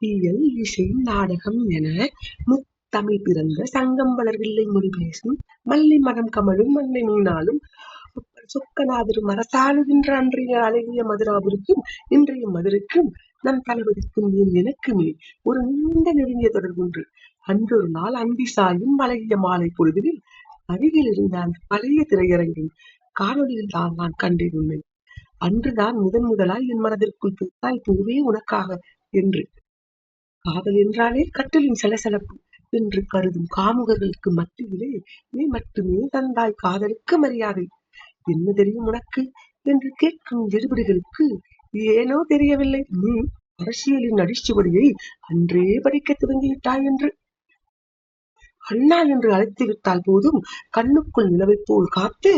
இயல், இசை, நாடகம் என முத்தமிழ் பிறந்த சங்கம் வளர்வில்லை மொழி பேசும் மல்லி மனம் கமழும் மண்ணை மீனாலும் சொக்கநாதரும் அரசாளுகின்ற அன்றைய அழகிய மதுராபுரிக்கும் இன்றைய மதுரைக்கும் நம் தளபதிக்கும் எனக்குமே ஒரு நீண்ட நெருங்கிய தொடர்புண்டு. அன்றொரு நாள் அந்தி சாயும் அழகிய மாலை பொழுதில் அருகில் இருந்த அந்த பழைய திரையரங்கின் காணொலியில் தான் நான் கண்டேன் உன்னை. அன்றுதான் முதன் முதலாய் என் மனதிற்குள் பித்தாய் பூவே உனக்காக என்று. காதல் என்றாலே கட்டிலின் சலசலப்பு என்று கருதும் காமுகர்களுக்கு மத்தியிலே நீ மட்டுமே தந்தாய் காதலுக்கு மரியாதை. என்ன தெரியும் உனக்கு என்று கேட்கும் எடுபிடிகளுக்கு ஏனோ தெரியவில்லை, நீ அரசியலின் அடிச்சுவடியை அன்றே படிக்க துவங்கிவிட்டாய் என்று. அண்ணா என்று அழைத்து விட்டால் போதும் கண்ணுக்குள் நிலவை போல் காத்து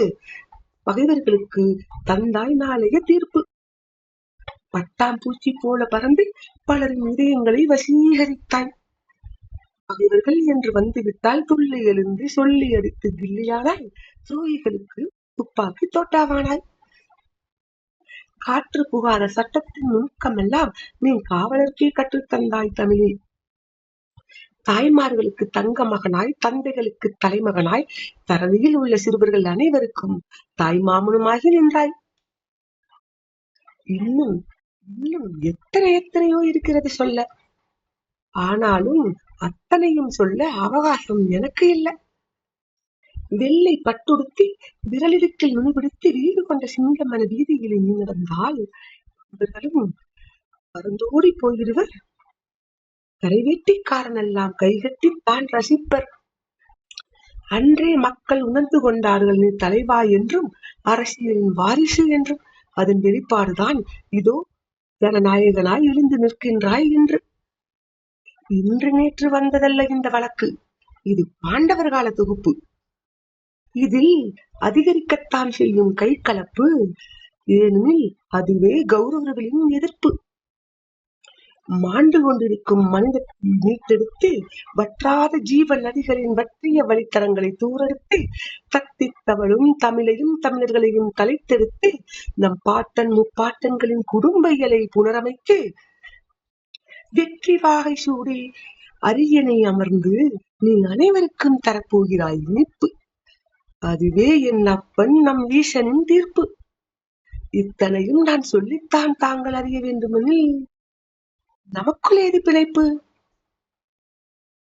பகைவர்களுக்கு தந்தாய் நாளைய தீர்ப்பு. பட்டாம்பூச்சி போல பறந்து பலரின் இதயங்களை வசீகரித்தாய். பகைவர்கள் என்று வந்துவிட்டால் துள்ளி எழுந்து சொல்லி அடித்து கில்லியானாய். துரோகிகளுக்கு துப்பாக்கி தோட்டாவானாய். காற்று புகாத சட்டத்தின் நுணுக்கமெல்லாம் நீ காவலர்க்கே கற்றுத்தந்தாய் தமிழில். தாய்மார்களுக்கு தங்க மகனாய், தந்தைகளுக்கு தலைமகனாய், தரணியில் உள்ள சிறுவர்கள் அனைவருக்கும் தாய் மாமனுமாகி நின்றாய். இன்னும் இன்னும் எத்தனையோ இருக்கிறது சொல்ல. ஆனாலும் அத்தனையும் சொல்ல அவகாசம் எனக்கு இல்லை. வெள்ளை பட்டுடுத்தி விரலிடுக்கில் நுனிபிடித்து வீடு கொண்ட சிங்கமன வீதிகளில் நீ நடந்தால் இவர்களும் பறந்தோடி போய்விடுவர். கரைவேட்டிக்காரனெல்லாம் கைகட்டி தான் ரசிப்பர். அன்றே மக்கள் உணர்ந்து கொண்டார்கள் நீ தலைவா என்றும் அரசியலின் வாரிசு என்றும். அதன் வெளிப்பாடுதான் இதோ ஜனநாயகனாய் எழுந்து நிற்கின்றாய் என்று. இன்று நேற்று வந்ததல்ல இந்த வழக்கு, இது பாண்டவர் கால தொகுப்பு. இதில் அதிகரிக்கத்தான் செய்யும் கைகலப்பு, ஏனெனில் அதுவே கௌரவர்களின் எதிர்ப்பு. மாண்டு கொண்டிருக்கும் மனிதத்தை மீட்டெடுத்து வற்றாத ஜீவ நதிகளின் வற்றிய வழித்தடங்களை தூரெடுத்து தத்தி தவழும் தமிழையும் தமிழர்களையும் தலைத்தெடுத்து நம் பாட்டன் முப்பாட்டன்களின் குடும்ப இயலை புனரமைத்து வெற்றி வாகை சூடி அரியணை அமர்ந்து நீ அனைவருக்கும் தரப்போகிறாய் இனிப்பு. அதுவே என் அப்பன் நம் ஈசனின் தீர்ப்பு. இத்தனையும் நான் சொல்லித்தான் தாங்கள் அறிய வேண்டுமெனில் நமக்குள் ஏது பிழைப்பு?